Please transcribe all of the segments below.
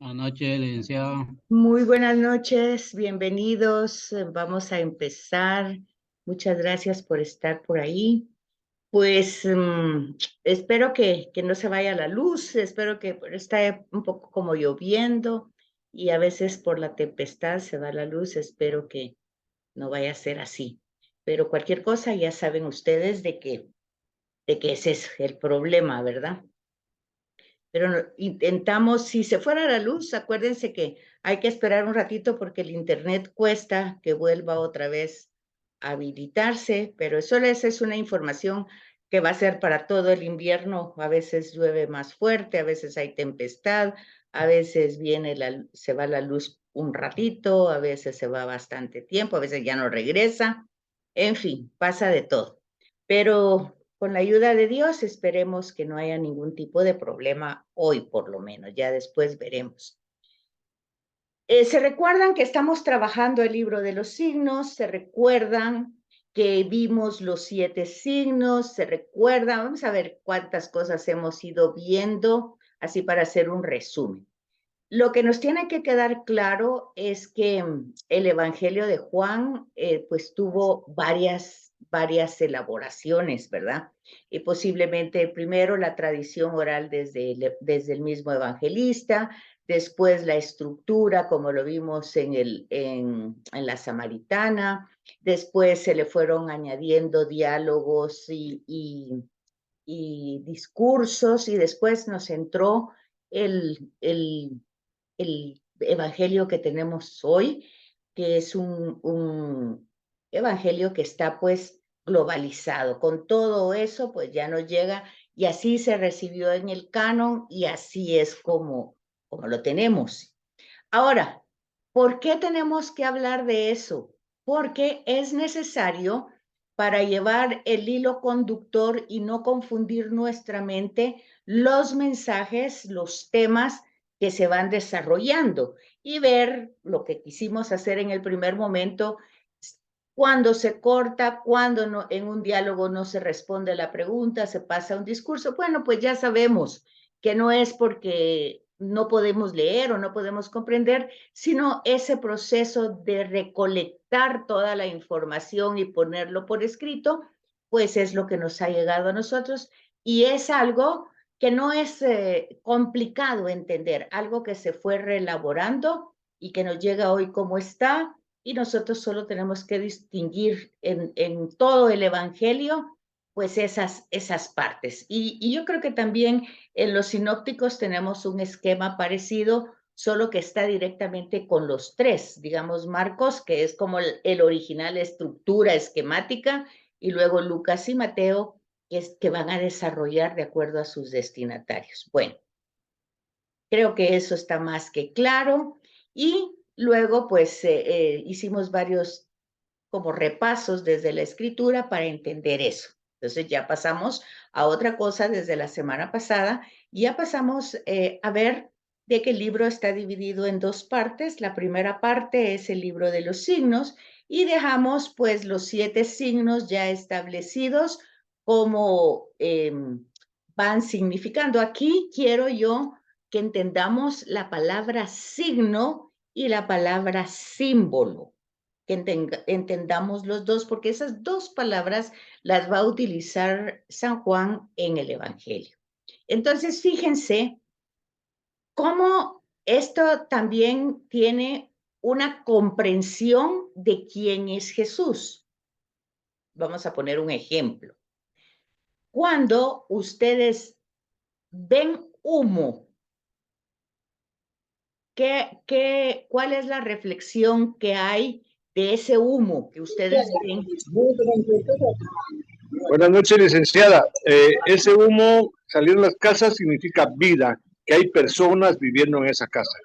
Buenas noches, licenciado. Muy buenas noches, bienvenidos. Vamos a empezar. Muchas gracias por estar por ahí. Pues espero que no se vaya la luz, espero que está un poco como lloviendo y a veces por la tempestad se va la luz, espero que no vaya a ser así. Pero cualquier cosa ya saben ustedes de que ese es el problema, ¿verdad? Pero intentamos, si se fuera la luz, acuérdense que hay que esperar un ratito porque el internet cuesta que vuelva otra vez a habilitarse, pero eso es una información que va a ser para todo el invierno. A veces llueve más fuerte, a veces hay tempestad, a veces se va la luz un ratito, a veces se va bastante tiempo, a veces ya no regresa. En fin, pasa de todo. Pero con la ayuda de Dios, esperemos que no haya ningún tipo de problema hoy, por lo menos. Ya después veremos. Se recuerdan que estamos trabajando el libro de los signos, se recuerdan que vimos los 7 signos, se recuerdan, vamos a ver cuántas cosas hemos ido viendo, así para hacer un resumen. Lo que nos tiene que quedar claro es que el Evangelio de Juan, pues tuvo varias elaboraciones, ¿verdad? Y posiblemente primero la tradición oral desde el mismo evangelista, después la estructura, como lo vimos en la Samaritana, después se le fueron añadiendo diálogos y discursos, y después nos entró el evangelio que tenemos hoy, que es un evangelio que está pues globalizado. Con todo eso, pues ya nos llega y así se recibió en el canon y así es como lo tenemos. Ahora, ¿por qué tenemos que hablar de eso? Porque es necesario para llevar el hilo conductor y no confundir nuestra mente los mensajes, los temas que se van desarrollando y ver lo que quisimos hacer en el primer momento, cuando se corta, cuando no, en un diálogo no se responde la pregunta, se pasa un discurso. Bueno, pues ya sabemos que no es porque no podemos leer o no podemos comprender, sino ese proceso de recolectar toda la información y ponerlo por escrito, pues es lo que nos ha llegado a nosotros y es algo que no es complicado entender, algo que se fue reelaborando y que nos llega hoy como está, y nosotros solo tenemos que distinguir en todo el Evangelio, pues esas partes. Y yo creo que también en los sinópticos tenemos un esquema parecido, solo que está directamente con los tres, digamos Marcos, que es como el original estructura esquemática, y luego Lucas y Mateo, que van a desarrollar de acuerdo a sus destinatarios. Bueno, creo que eso está más que claro. Y luego, pues, hicimos varios como repasos desde la escritura para entender eso. Entonces ya pasamos a otra cosa desde la semana pasada, y ya pasamos a ver de que el libro está dividido en dos partes. La primera parte es el libro de los signos y dejamos pues los 7 signos ya establecidos como van significando. Aquí quiero yo que entendamos la palabra signo y la palabra símbolo, que entendamos los dos, porque esas dos palabras las va a utilizar San Juan en el Evangelio. Entonces, fíjense cómo esto también tiene una comprensión de quién es Jesús. Vamos a poner un ejemplo. Cuando ustedes ven humo, ¿cuál es la reflexión que hay de ese humo que ustedes ven? Buenas noches, licenciada. Ese humo salir en las casas significa vida, que hay personas viviendo en esa casa.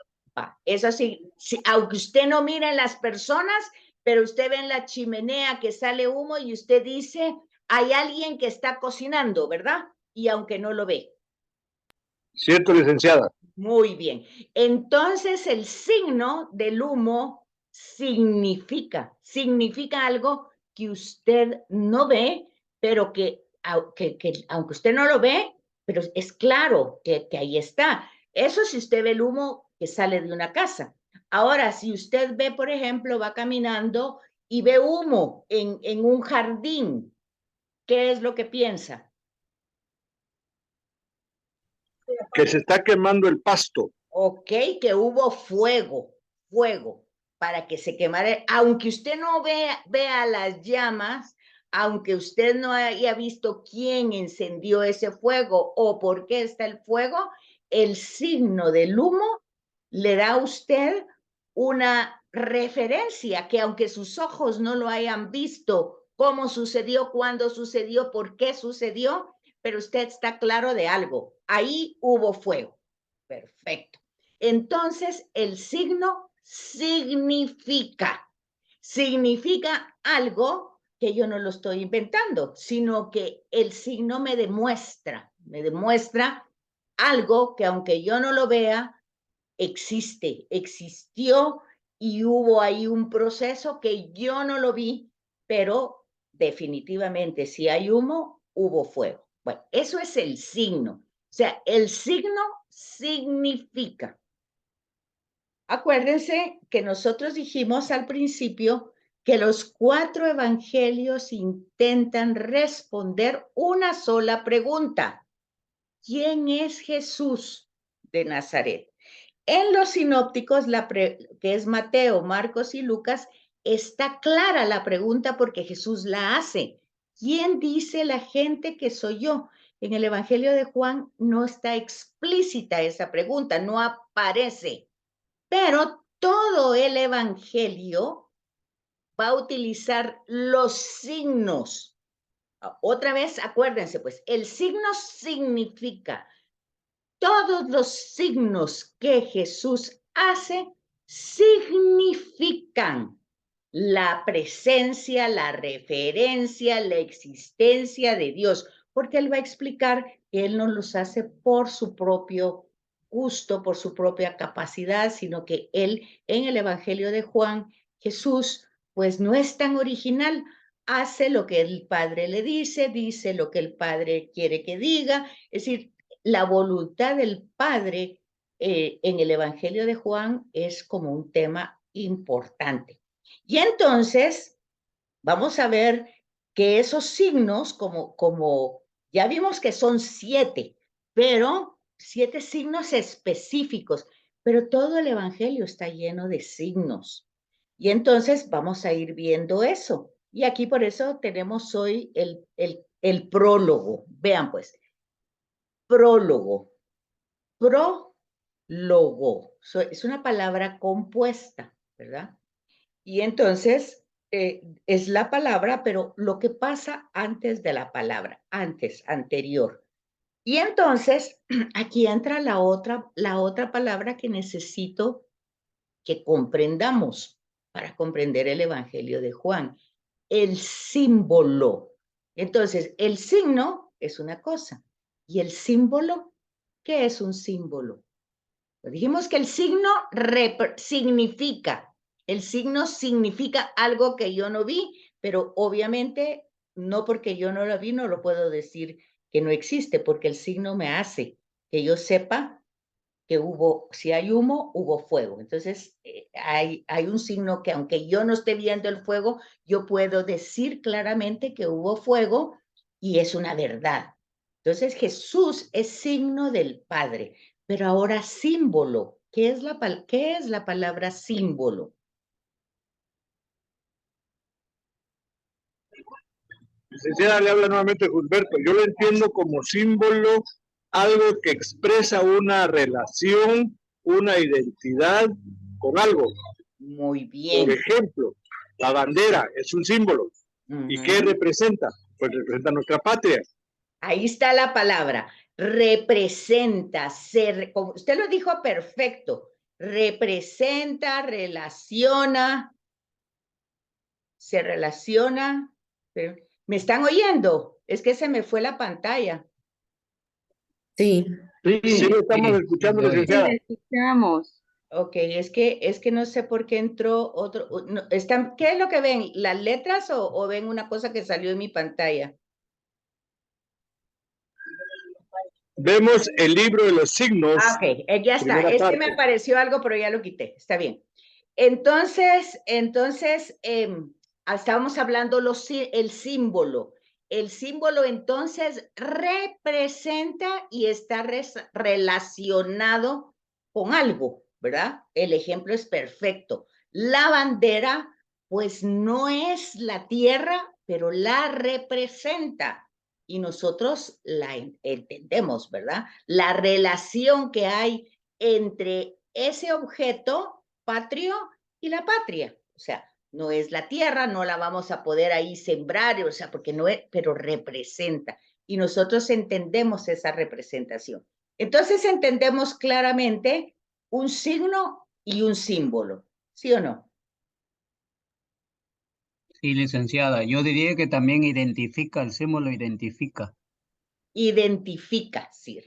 Eso sí, sí, aunque usted no mire en las personas, pero usted ve en la chimenea que sale humo y usted dice, hay alguien que está cocinando, ¿verdad? Y aunque no lo ve. ¿Cierto, licenciada? Muy bien. Entonces el signo del humo significa algo que usted no ve, pero que aunque usted no lo ve, pero es claro que ahí está. Eso si usted ve el humo que sale de una casa. Ahora, si usted ve, por ejemplo, va caminando y ve humo en un jardín, ¿qué es lo que piensa? Que se está quemando el pasto. Ok, que hubo fuego, para que se quemara. Aunque usted no vea las llamas, aunque usted no haya visto quién encendió ese fuego o por qué está el fuego, el signo del humo le da a usted una referencia que aunque sus ojos no lo hayan visto, cómo sucedió, cuándo sucedió, por qué sucedió, pero usted está claro de algo. Ahí hubo fuego. Perfecto. Entonces, el signo significa algo que yo no lo estoy inventando, sino que el signo me demuestra algo que aunque yo no lo vea, existió y hubo ahí un proceso que yo no lo vi, pero definitivamente si hay humo, hubo fuego. Bueno, eso es el signo. O sea, el signo significa. Acuérdense que nosotros dijimos al principio que los 4 evangelios intentan responder una sola pregunta. ¿Quién es Jesús de Nazaret? En los sinópticos, que es Mateo, Marcos y Lucas, está clara la pregunta porque Jesús la hace. ¿Quién dice la gente que soy yo? En el Evangelio de Juan no está explícita esa pregunta, no aparece. Pero todo el Evangelio va a utilizar los signos. Otra vez, acuérdense, pues, el signo significa todos los signos que Jesús hace significan la presencia, la referencia, la existencia de Dios, porque Él va a explicar que Él no los hace por su propio gusto, por su propia capacidad, sino que Él, en el Evangelio de Juan, Jesús, pues no es tan original, hace lo que el Padre le dice lo que el Padre quiere que diga, es decir, la voluntad del Padre en el Evangelio de Juan es como un tema importante. Y entonces vamos a ver que esos signos, como ya vimos que son 7, pero 7 signos específicos, pero todo el Evangelio está lleno de signos. Y entonces vamos a ir viendo eso. Y aquí por eso tenemos hoy el prólogo. Vean pues, prólogo. Prólogo. Es una palabra compuesta, ¿verdad? Y entonces es la palabra, pero lo que pasa antes de la palabra, anterior. Y entonces aquí entra la otra palabra que necesito que comprendamos para comprender el Evangelio de Juan, el símbolo. Entonces, el signo es una cosa. ¿Y el símbolo? ¿Qué es un símbolo? Dijimos que el signo significa. El signo significa algo que yo no vi, pero obviamente no porque yo no lo vi, no lo puedo decir que no existe, porque el signo me hace que yo sepa que si hay humo, hubo fuego. Entonces, hay un signo que aunque yo no esté viendo el fuego, yo puedo decir claramente que hubo fuego y es una verdad. Entonces, Jesús es signo del Padre, pero ahora símbolo. ¿Qué es la palabra símbolo? Licenciada, le habla nuevamente Gilberto. Yo lo entiendo como símbolo, algo que expresa una relación, una identidad con algo. Muy Por bien. ejemplo, la bandera es un símbolo. ¿Y qué representa? Pues representa nuestra patria. Ahí está la palabra. Representa, usted lo dijo perfecto. Representa, se relaciona. ¿Me están oyendo? Es que se me fue la pantalla. Sí, Sí, lo estamos escuchando, licenciada. sí, escuchamos. Ok, es que no sé por qué entró otro. ¿Qué es lo que ven? ¿Las letras o ven una cosa que salió en mi pantalla? Vemos el libro de los signos. Ah, ok, ya está. Primera Es que parte. me apareció algo, pero ya lo quité. Está bien. Entonces, estábamos hablando el símbolo. El símbolo entonces representa y está relacionado con algo, ¿verdad? El ejemplo es perfecto. La bandera, pues no es la tierra, pero la representa. Y nosotros la entendemos, ¿verdad? La relación que hay entre ese objeto patrio y la patria. O sea, no es la tierra, no la vamos a poder ahí sembrar, o sea, porque no es, pero representa. Y nosotros entendemos esa representación. Entonces entendemos claramente un signo y un símbolo, ¿sí o no? Sí, licenciada. Yo diría que también identifica, el símbolo identifica. Identifica, sí,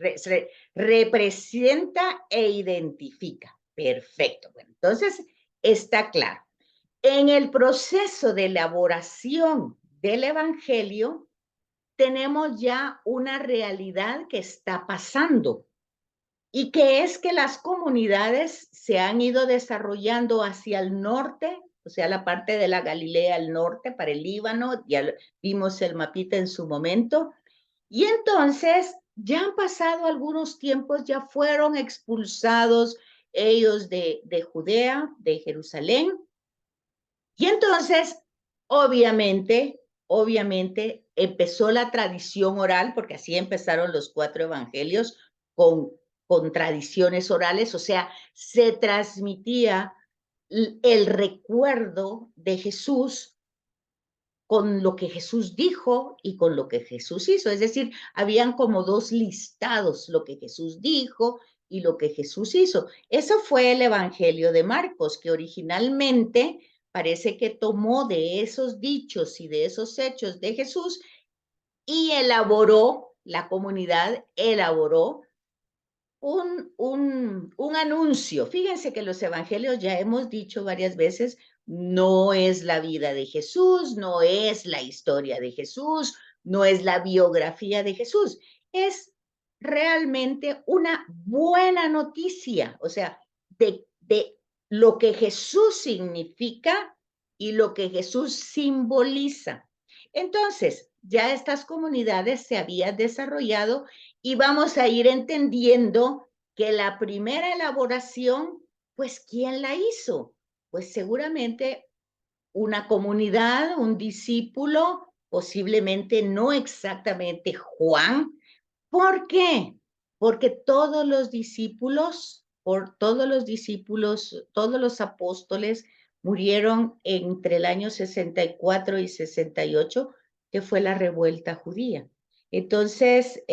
representa e identifica. Perfecto. Bueno, entonces está claro. En el proceso de elaboración del Evangelio, tenemos ya una realidad que está pasando y que es que las comunidades se han ido desarrollando hacia el norte, o sea, la parte de la Galilea al norte, para el Líbano, ya vimos el mapita en su momento, y entonces ya han pasado algunos tiempos, ya fueron expulsados ellos de Judea, de Jerusalén, y entonces, obviamente, empezó la tradición oral, porque así empezaron los 4 evangelios, con tradiciones orales, o sea, se transmitía el recuerdo de Jesús con lo que Jesús dijo y con lo que Jesús hizo. Es decir, habían como 2 listados, lo que Jesús dijo y lo que Jesús hizo. Eso fue el Evangelio de Marcos, que originalmente parece que tomó de esos dichos y de esos hechos de Jesús y la comunidad elaboró un anuncio. Fíjense que los evangelios, ya hemos dicho varias veces, no es la vida de Jesús, no es la historia de Jesús, no es la biografía de Jesús, es realmente una buena noticia, o sea, de lo que Jesús significa y lo que Jesús simboliza. Entonces, ya estas comunidades se habían desarrollado y vamos a ir entendiendo que la primera elaboración, pues, ¿quién la hizo? Pues seguramente una comunidad, un discípulo, posiblemente no exactamente Juan. ¿Por qué? Porque todos los discípulos, todos los apóstoles murieron entre el año 64 y 68, que fue la revuelta judía. Entonces,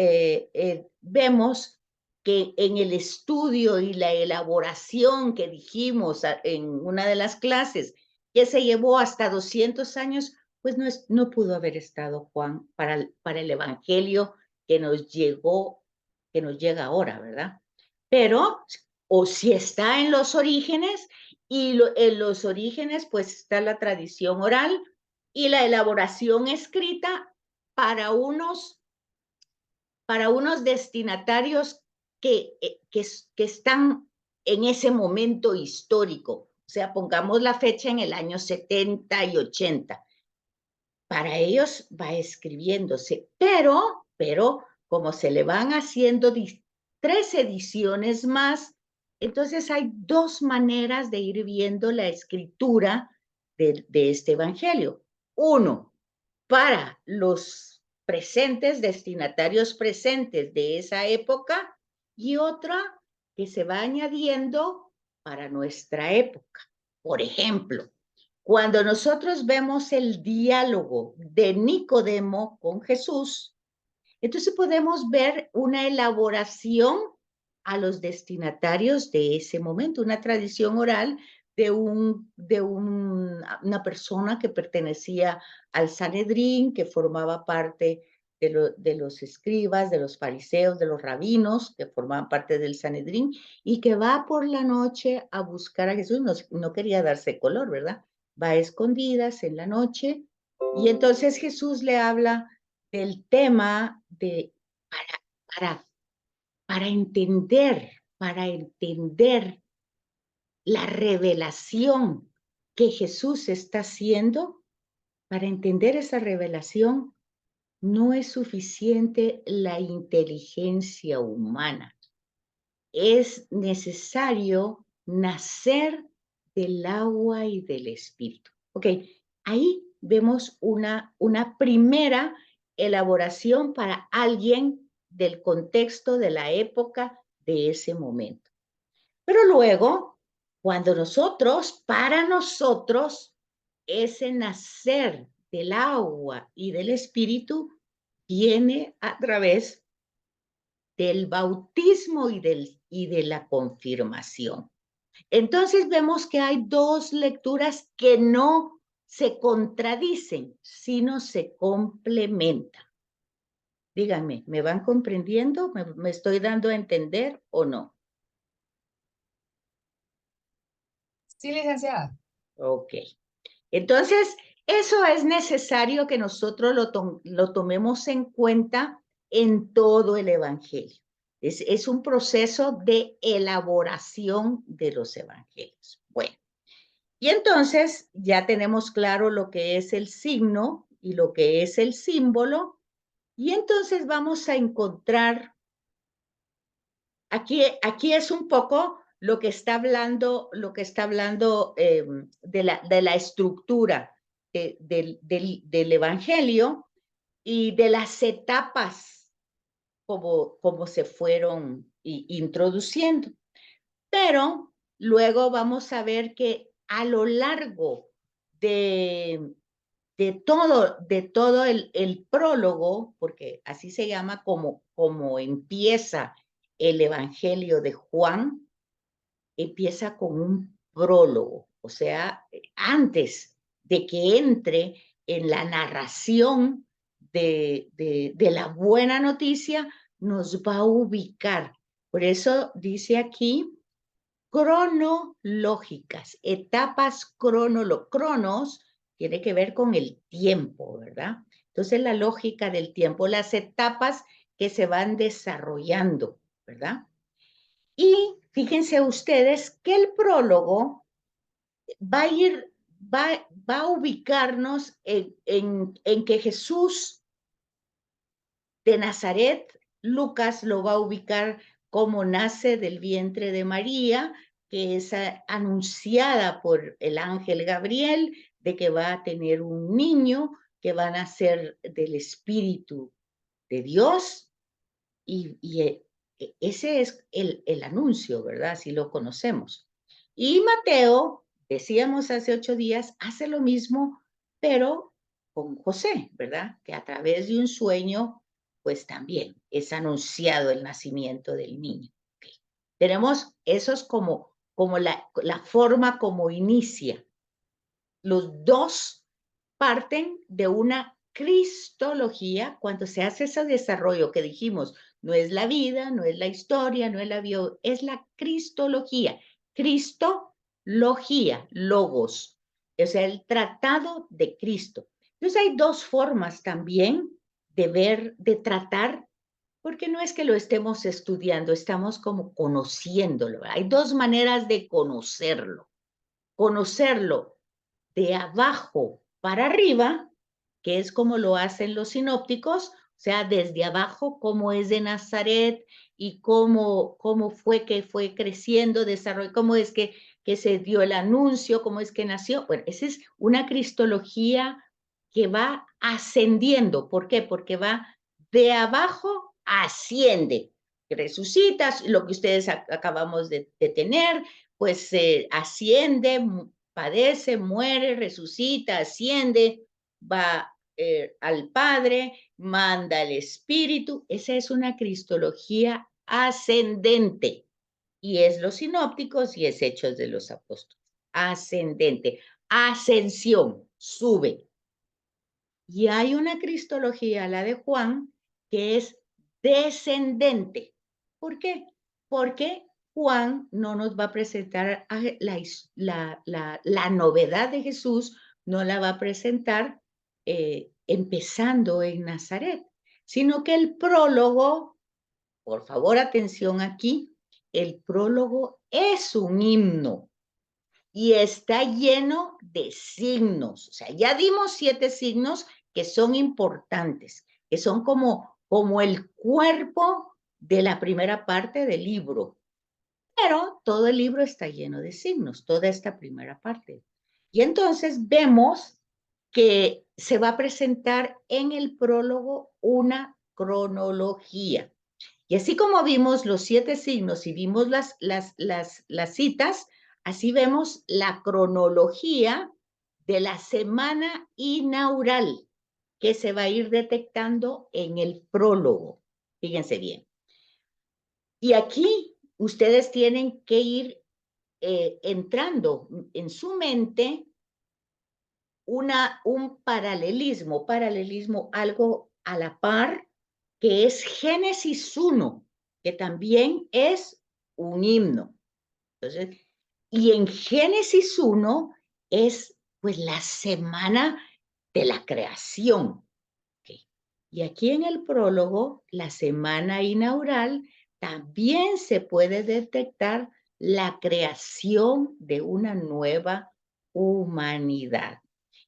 vemos que en el estudio y la elaboración que dijimos en una de las clases, que se llevó hasta 200 años, pues no pudo haber estado Juan para el Evangelio que nos llega ahora, ¿verdad? Pero, o si está en los orígenes, y en los orígenes pues está la tradición oral y la elaboración escrita para unos destinatarios que están en ese momento histórico. O sea, pongamos la fecha en el año 70 y 80. Para ellos va escribiéndose, pero como se le van haciendo 3 ediciones más, entonces hay 2 maneras de ir viendo la escritura de este evangelio. Uno, para los presentes, destinatarios presentes de esa época, y otra que se va añadiendo para nuestra época. Por ejemplo, cuando nosotros vemos el diálogo de Nicodemo con Jesús, entonces podemos ver una elaboración a los destinatarios de ese momento, una tradición oral de una persona que pertenecía al Sanedrín, que formaba parte de los escribas, de los fariseos, de los rabinos, que formaban parte del Sanedrín, y que va por la noche a buscar a Jesús. No quería darse color, ¿verdad? Va a escondidas en la noche, y entonces Jesús le habla del tema para para entender la revelación que Jesús está haciendo, para entender esa revelación, no es suficiente la inteligencia humana. Es necesario nacer del agua y del espíritu. Ok, ahí vemos una primera elaboración para alguien del contexto de la época de ese momento. Pero luego, cuando para nosotros, ese nacer del agua y del espíritu viene a través del bautismo y de la confirmación. Entonces vemos que hay dos lecturas que no se contradicen, sino se complementan. Díganme, ¿me van comprendiendo? ¿Me estoy dando a entender o no? Sí, licenciada. Ok. Entonces, eso es necesario que nosotros lo tomemos en cuenta en todo el Evangelio. Es un proceso de elaboración de los Evangelios. Bueno, y entonces ya tenemos claro lo que es el signo y lo que es el símbolo, y entonces vamos a encontrar, aquí es un poco lo que está hablando de la estructura del Evangelio y de las etapas como se fueron introduciendo. Pero luego vamos a ver que a lo largo de todo el prólogo, porque así se llama como empieza el Evangelio de Juan, empieza con un prólogo, o sea, antes de que entre en la narración de la buena noticia, nos va a ubicar. Por eso dice aquí, cronológicas, etapas cronos tiene que ver con el tiempo, ¿verdad? Entonces la lógica del tiempo, las etapas que se van desarrollando, ¿verdad? Y fíjense ustedes que el prólogo va a ubicarnos en que Jesús de Nazaret, Lucas lo va a ubicar como nace del vientre de María, que es anunciada por el ángel Gabriel, de que va a tener un niño, que va a nacer del Espíritu de Dios, y ese es el anuncio, ¿verdad? Así lo conocemos. Y Mateo, decíamos hace 8 días, hace lo mismo, pero con José, ¿verdad? Que a través de un sueño, pues también es anunciado el nacimiento del niño. Okay. Tenemos esos como la forma como inicia. Los dos parten de una cristología cuando se hace ese desarrollo que dijimos, no es la vida, no es la historia, no es la bio, es la cristología. Cristología, logos, o sea, el tratado de Cristo. Entonces hay dos formas también de tratar, porque no es que lo estemos estudiando, estamos como conociéndolo. Hay dos maneras de conocerlo. Conocerlo de abajo para arriba, que es como lo hacen los sinópticos, o sea, desde abajo, cómo es de Nazaret y cómo fue que fue creciendo, desarrollo, cómo es que se dio el anuncio, cómo es que nació. Bueno, esa es una cristología que va ascendiendo. ¿Por qué? Porque va de abajo, asciende. Resucitas, lo que ustedes acabamos de tener, pues asciende, padece, muere, resucita, asciende, va al Padre, manda el Espíritu. Esa es una cristología ascendente. Y es los sinópticos y es Hechos de los Apóstoles. Ascendente. Ascensión, sube. Y hay una cristología, la de Juan, que es descendente. ¿Por qué? Porque Juan no nos va a presentar la novedad de Jesús, no la va a presentar empezando en Nazaret, sino que el prólogo por favor, atención aquí, el prólogo es un himno y está lleno de signos. O sea, ya dimos 7 signos que son importantes, que son como el cuerpo de la primera parte del libro. Pero todo el libro está lleno de signos, toda esta primera parte. Y entonces vemos que se va a presentar en el prólogo una cronología. Y así como vimos los 7 signos y vimos las citas, así vemos la cronología de la semana inaugural que se va a ir detectando en el prólogo. Fíjense bien. Y aquí ustedes tienen que ir entrando en su mente un paralelismo, algo a la par, que es Génesis 1, que también es un himno. Entonces, y en Génesis 1 es pues la semana de la creación. Okay. Y aquí en el prólogo, la semana inaugural, también se puede detectar la creación de una nueva humanidad.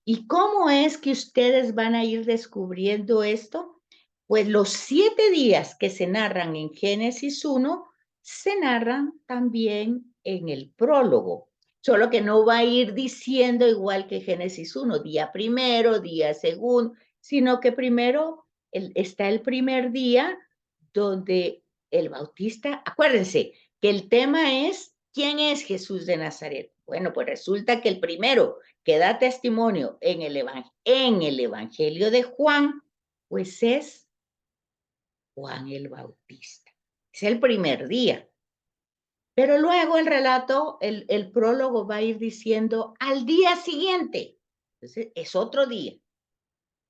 ¿Y cómo es que ustedes van a ir descubriendo esto? Pues los 7 días que se narran en Génesis 1 se narran también en el prólogo, solo que no va a ir diciendo igual que Génesis 1, día primero, día segundo, sino que primero está el primer día donde el Bautista, acuérdense que el tema es, ¿quién es Jesús de Nazaret? Bueno, pues resulta que el primero que da testimonio en el Evangelio de Juan, pues es Juan el Bautista. Es el primer día. Pero luego el relato, el prólogo va a ir diciendo al día siguiente. Entonces, es otro día.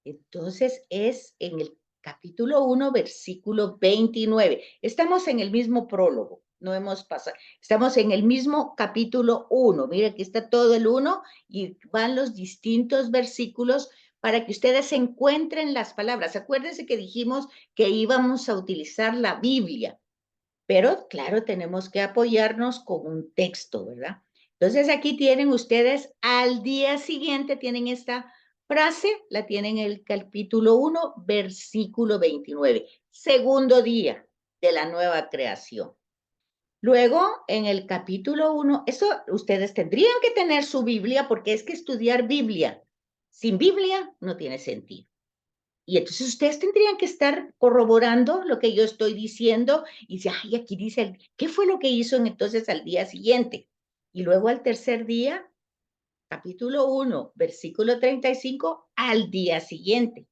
Entonces, es en el capítulo 1, versículo 29. Estamos en el mismo prólogo, no hemos pasado. Estamos en el mismo capítulo 1. Mira, aquí está todo el 1 y van los distintos versículos para que ustedes encuentren las palabras. Acuérdense que dijimos que íbamos a utilizar la Biblia, pero claro, tenemos que apoyarnos con un texto, ¿verdad? Entonces, aquí tienen ustedes, al día siguiente tienen esta frase, la tienen en el capítulo 1, versículo 29, segundo día de la nueva creación. Luego, en el capítulo 1, eso ustedes tendrían que tener su Biblia, porque es que estudiar Biblia sin Biblia no tiene sentido. Y entonces ustedes tendrían que estar corroborando lo que yo estoy diciendo y dice, ay, aquí dice, ¿qué fue lo que hizo entonces al día siguiente? Y luego al tercer día, capítulo 1, versículo 35, al día siguiente.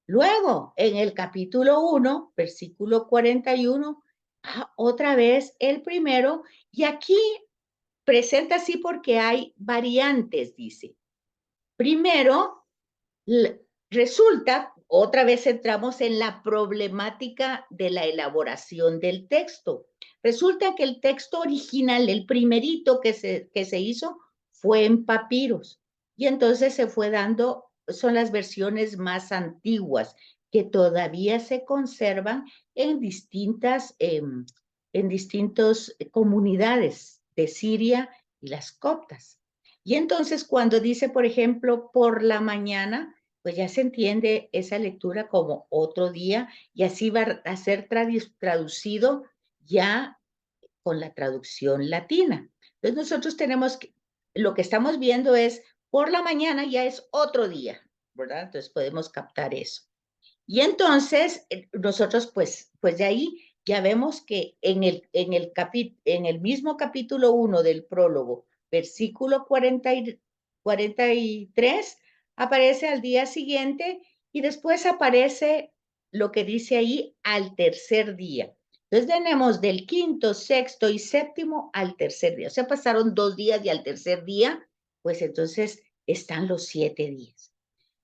Luego, en el capítulo 1, versículo 41, otra vez el primero, y aquí presenta así porque hay variantes, dice. Primero, resulta, otra vez entramos en la problemática de la elaboración del texto. Resulta que el texto original, el primerito que se hizo, fue en papiros. Y entonces se fue dando, son las versiones más antiguas, que todavía se conservan en distintas comunidades de Siria y las coptas. Y entonces cuando dice, por ejemplo, por la mañana, pues ya se entiende esa lectura como otro día y así va a ser traducido ya con la traducción latina. Entonces nosotros tenemos que, lo que estamos viendo es, por la mañana ya es otro día, ¿verdad? Entonces podemos captar eso. Y entonces nosotros pues de ahí ya vemos que en el mismo capítulo 1 del prólogo, versículo 43, aparece al día siguiente y después aparece lo que dice ahí al tercer día. Entonces tenemos del quinto, sexto y séptimo al tercer día. O sea, pasaron 2 días y al tercer día, pues entonces están los 7 días.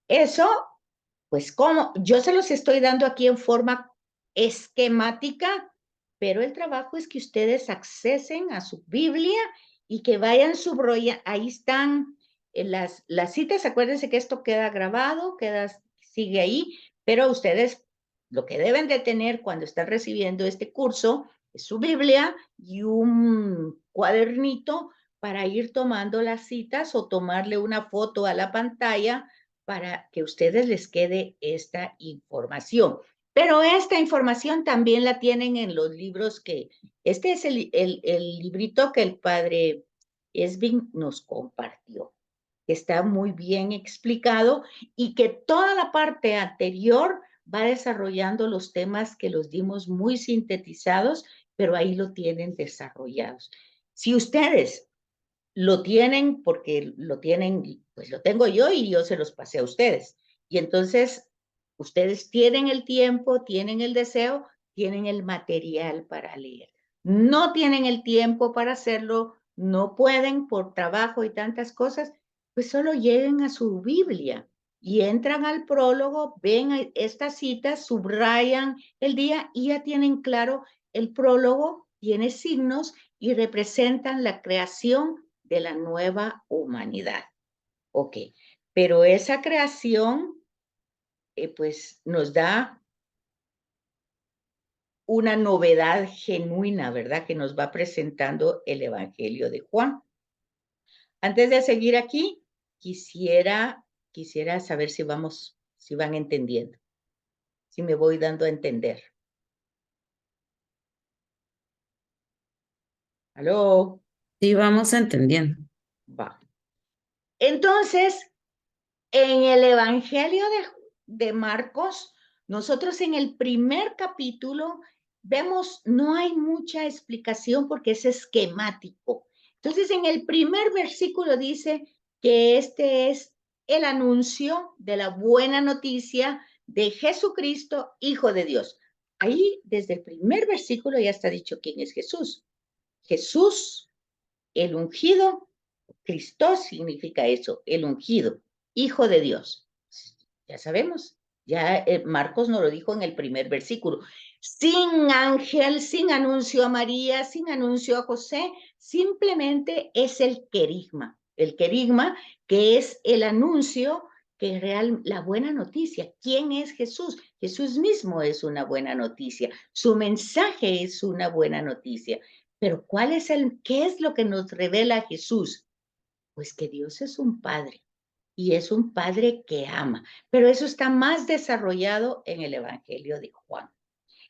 Eso, pues como yo se los estoy dando aquí en forma esquemática, pero el trabajo es que ustedes accesen a su Biblia y que vayan subrayando. Ahí están las citas. Acuérdense que esto queda grabado, sigue ahí, pero ustedes lo que deben de tener cuando están recibiendo este curso es su Biblia y un cuadernito para ir tomando las citas o tomarle una foto a la pantalla para que a ustedes les quede esta información. Pero esta información también la tienen en los libros que, este es el librito que el padre Esvin nos compartió, que está muy bien explicado y que toda la parte anterior va desarrollando los temas que los dimos muy sintetizados, pero ahí lo tienen desarrollados. Si ustedes lo tienen, porque lo tienen, pues lo tengo yo y yo se los pasé a ustedes. Y entonces, ustedes tienen el tiempo, tienen el deseo, tienen el material para leer. No tienen el tiempo para hacerlo, no pueden por trabajo y tantas cosas, pues solo lleguen a su Biblia y entran al prólogo, ven estas citas, subrayan el día y ya tienen claro el prólogo, tiene signos y representan la creación de la nueva humanidad. Ok, pero esa creación pues nos da una novedad genuina, ¿verdad? Que nos va presentando el Evangelio de Juan. Antes de seguir aquí, quisiera saber si van entendiendo, si me voy dando a entender. ¿Aló? Sí, vamos entendiendo. Va. Entonces, en el Evangelio de Marcos, nosotros en el primer capítulo vemos, no hay mucha explicación porque es esquemático. Entonces, en el primer versículo dice que este es el anuncio de la buena noticia de Jesucristo, Hijo de Dios. Ahí, desde el primer versículo ya está dicho quién es Jesús. Jesús, el ungido, Cristo significa eso, el ungido, Hijo de Dios. Ya sabemos, ya Marcos nos lo dijo en el primer versículo. Sin ángel, sin anuncio a María, sin anuncio a José, simplemente es el querigma que es el anuncio que es real, la buena noticia. ¿Quién es Jesús? Jesús mismo es una buena noticia. Su mensaje es una buena noticia. Pero ¿qué es lo que nos revela Jesús? Pues que Dios es un padre y es un padre que ama, pero eso está más desarrollado en el Evangelio de Juan.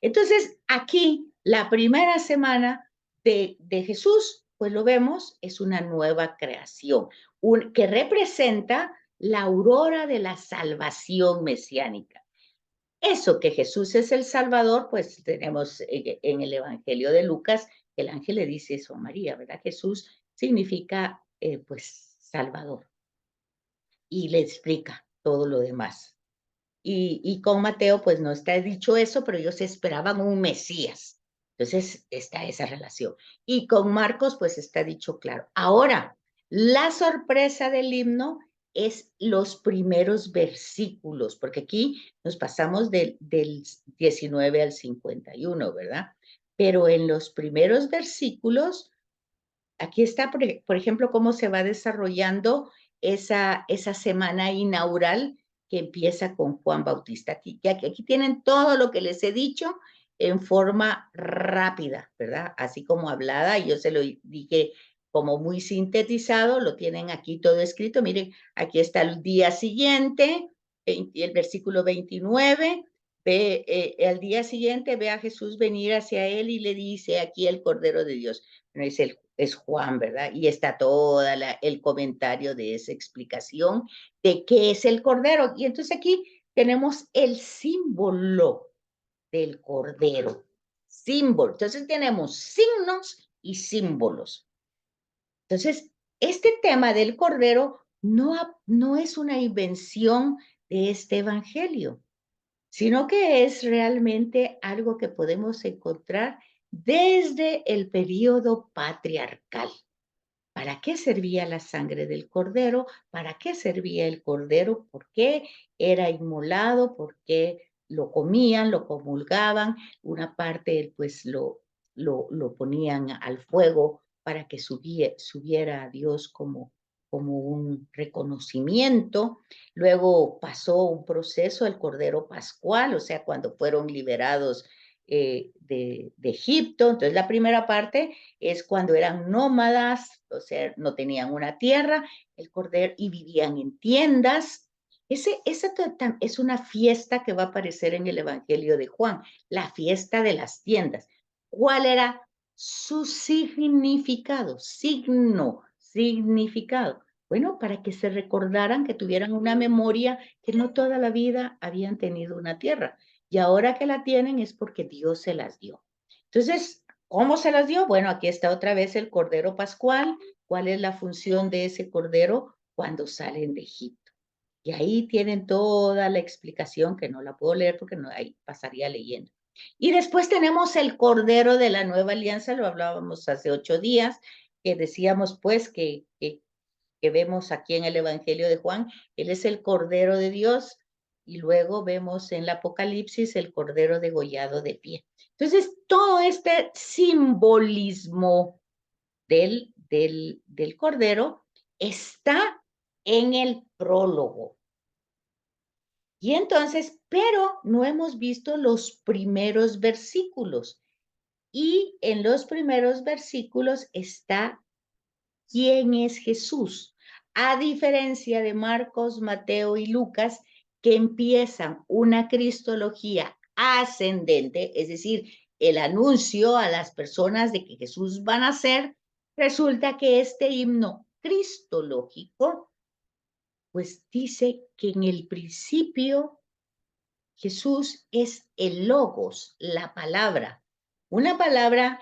Entonces, aquí, la primera semana de Jesús, pues lo vemos, es una nueva creación, que representa la aurora de la salvación mesiánica. Eso que Jesús es el Salvador, pues tenemos en el Evangelio de Lucas, el ángel le dice eso a María, ¿verdad? Jesús significa, pues, Salvador. Y le explica todo lo demás. Y con Mateo, pues no está dicho eso, pero ellos esperaban un Mesías. Entonces está esa relación. Y con Marcos, pues está dicho claro. Ahora, la sorpresa del himno es los primeros versículos, porque aquí nos pasamos del 19 al 51, ¿verdad? Pero en los primeros versículos, aquí está, por ejemplo, cómo se va desarrollando esa semana inaugural que empieza con Juan Bautista. Aquí tienen todo lo que les he dicho en forma rápida, ¿verdad? Así como hablada, yo se lo dije como muy sintetizado, lo tienen aquí todo escrito. Miren, aquí está el día siguiente, el versículo 29, al día siguiente ve a Jesús venir hacia él y le dice, aquí el Cordero de Dios. Bueno, es Juan, ¿verdad? Y está todo el comentario de esa explicación de qué es el Cordero. Y entonces aquí tenemos el símbolo del Cordero. Símbolo. Entonces tenemos signos y símbolos. Entonces, este tema del Cordero no es una invención de este evangelio, sino que es realmente algo que podemos encontrar desde el periodo patriarcal. ¿Para qué servía la sangre del cordero? ¿Para qué servía el cordero? ¿Por qué era inmolado? ¿Por qué lo comían, lo comulgaban? Una parte pues lo ponían al fuego para que subiera a Dios como como un reconocimiento. Luego pasó un proceso, el Cordero Pascual, o sea, cuando fueron liberados de Egipto. Entonces, la primera parte es cuando eran nómadas, o sea, no tenían una tierra, el Cordero, y vivían en tiendas. Esa es una fiesta que va a aparecer en el Evangelio de Juan, la fiesta de las tiendas. ¿Cuál era su significado? Significado. Bueno, para que se recordaran, que tuvieran una memoria que no toda la vida habían tenido una tierra. Y ahora que la tienen es porque Dios se las dio. Entonces, ¿cómo se las dio? Bueno, aquí está otra vez el Cordero Pascual. ¿Cuál es la función de ese Cordero cuando salen de Egipto? Y ahí tienen toda la explicación, que no la puedo leer porque no, ahí pasaría leyendo. Y después tenemos el Cordero de la Nueva Alianza, lo hablábamos hace 8 días, que decíamos pues que vemos aquí en el Evangelio de Juan, él es el Cordero de Dios, y luego vemos en el Apocalipsis el Cordero degollado de pie. Entonces, todo este simbolismo del Cordero está en el prólogo. Y entonces, pero no hemos visto los primeros versículos. Y en los primeros versículos está quién es Jesús. A diferencia de Marcos, Mateo y Lucas, que empiezan una cristología ascendente, es decir, el anuncio a las personas de que Jesús va a nacer, resulta que este himno cristológico, pues dice que en el principio Jesús es el logos, la palabra, una palabra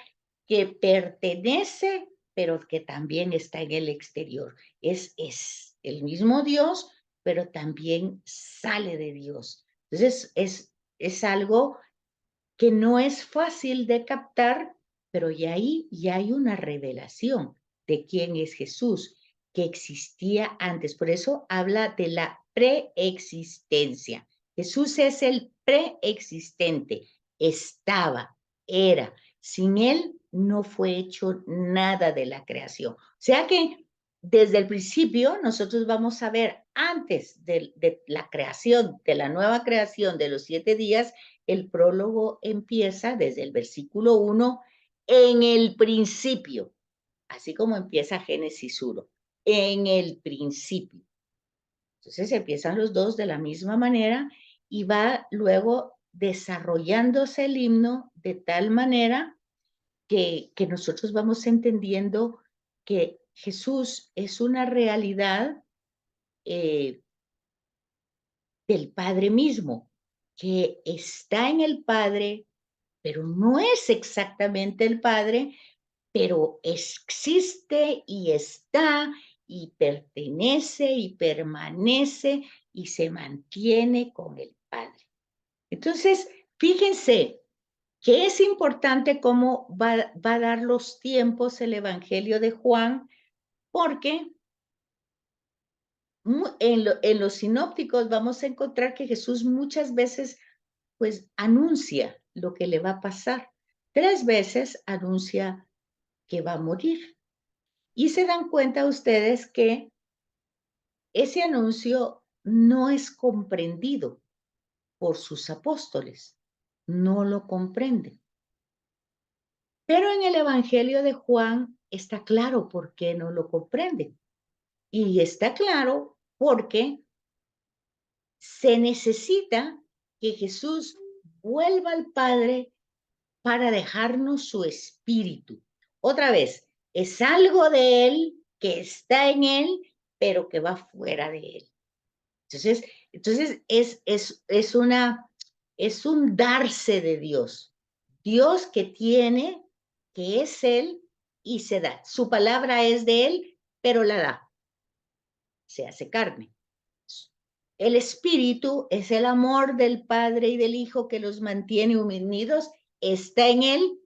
que pertenece, pero que también está en el exterior. Es el mismo Dios, pero también sale de Dios. Entonces, es algo que no es fácil de captar, pero ya ahí ya hay una revelación de quién es Jesús, que existía antes. Por eso habla de la preexistencia. Jesús es el preexistente, estaba, era. Sin él no fue hecho nada de la creación. O sea que desde el principio nosotros vamos a ver, antes de la creación, de la nueva creación de los 7 días, el prólogo empieza desde el versículo 1, en el principio, así como empieza Génesis 1, en el principio. Entonces empiezan los dos de la misma manera y va luego desarrollándose el himno de tal manera que nosotros vamos entendiendo que Jesús es una realidad del Padre mismo, que está en el Padre, pero no es exactamente el Padre, pero existe y está y pertenece y permanece y se mantiene con el Padre. Entonces, fíjense que es importante cómo va a dar los tiempos el Evangelio de Juan, porque en los sinópticos vamos a encontrar que Jesús muchas veces pues anuncia lo que le va a pasar. 3 veces anuncia que va a morir. Y se dan cuenta ustedes que ese anuncio no es comprendido por sus apóstoles, no lo comprenden. Pero en el Evangelio de Juan está claro por qué no lo comprenden. Y está claro porque se necesita que Jesús vuelva al Padre para dejarnos su espíritu. Otra vez, es algo de Él que está en Él, pero que va fuera de Él. Entonces es un darse de Dios. Dios que tiene, que es Él y se da. Su palabra es de Él, pero la da. Se hace carne. El Espíritu es el amor del Padre y del Hijo que los mantiene unidos, está en Él,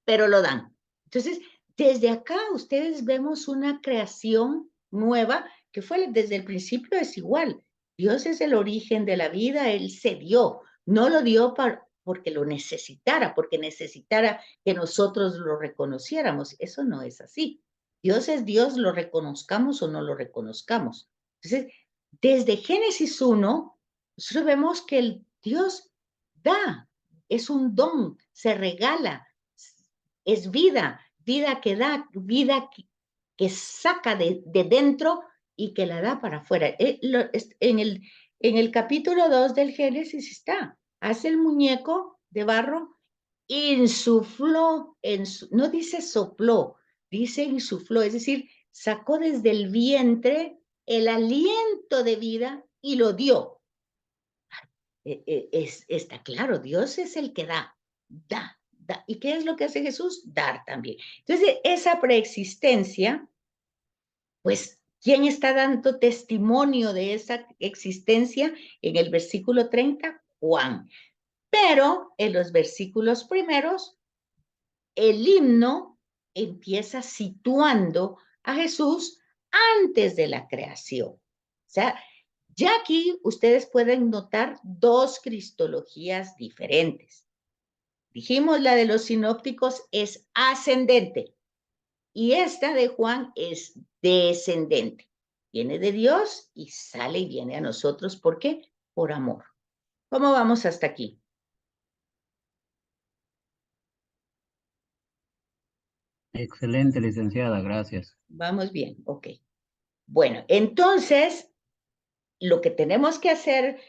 pero lo dan. Entonces, desde acá ustedes vemos una creación nueva que fue desde el principio es igual. Dios es el origen de la vida, Él se dio, no lo dio porque lo necesitara, porque necesitara que nosotros lo reconociéramos. Eso no es así. Dios es Dios, lo reconozcamos o no lo reconozcamos. Entonces, desde Génesis 1, nosotros vemos que el Dios da, es un don, se regala, es vida, vida que da, vida que saca de dentro y que la da para afuera. En el capítulo 2 del Génesis está, hace el muñeco de barro, insufló, no dice sopló, dice insufló, es decir, sacó desde el vientre el aliento de vida y lo dio. Está claro, Dios es el que da. ¿Y qué es lo que hace Jesús? Dar también. Entonces, esa preexistencia, pues, ¿quién está dando testimonio de esa existencia? En el versículo 30, Juan. Pero en los versículos primeros, el himno empieza situando a Jesús antes de la creación. O sea, ya aquí ustedes pueden notar dos cristologías diferentes. Dijimos, la de los sinópticos es ascendente y esta de Juan es descendente. Viene de Dios y sale y viene a nosotros. ¿Por qué? Por amor. ¿Cómo vamos hasta aquí? Excelente, licenciada, gracias. Vamos bien, ok. Bueno, entonces, lo que tenemos que hacer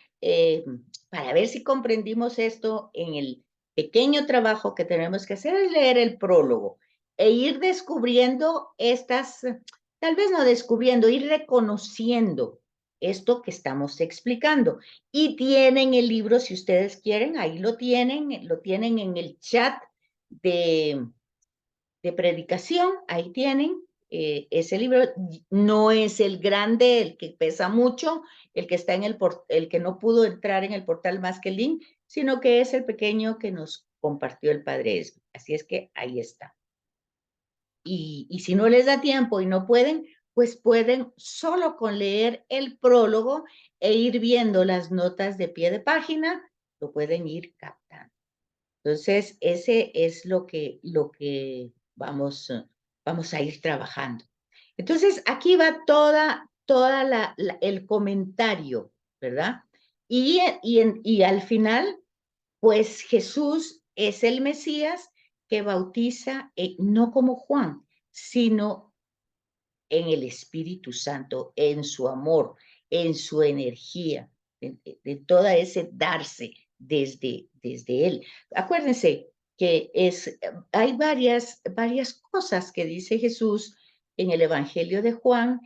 para ver si comprendimos esto en el pequeño trabajo que tenemos que hacer es leer el prólogo e ir descubriendo estas, tal vez no descubriendo, ir reconociendo esto que estamos explicando. Y tienen el libro, si ustedes quieren, ahí lo tienen en el chat de predicación, ahí tienen ese libro. No es el grande, el que pesa mucho, el que está en el que no pudo entrar en el portal Más que el link, sino que es el pequeño que nos compartió el Padre Esme. Así es que ahí está. Y si no les da tiempo y no pueden, pues pueden solo con leer el prólogo e ir viendo las notas de pie de página, lo pueden ir captando. Entonces, ese es lo que vamos a ir trabajando. Entonces, aquí va toda el comentario, ¿verdad? Y al final, pues Jesús es el Mesías que bautiza, no como Juan, sino en el Espíritu Santo, en su amor, en su energía, de toda ese darse desde él. Acuérdense que hay varias cosas que dice Jesús en el Evangelio de Juan,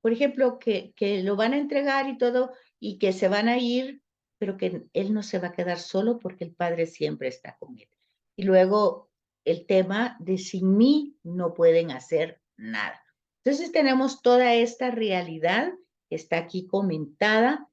por ejemplo, que lo van a entregar y todo, y que se van a ir, pero que él no se va a quedar solo porque el Padre siempre está con él. Y luego el tema de sin mí no pueden hacer nada. Entonces tenemos toda esta realidad que está aquí comentada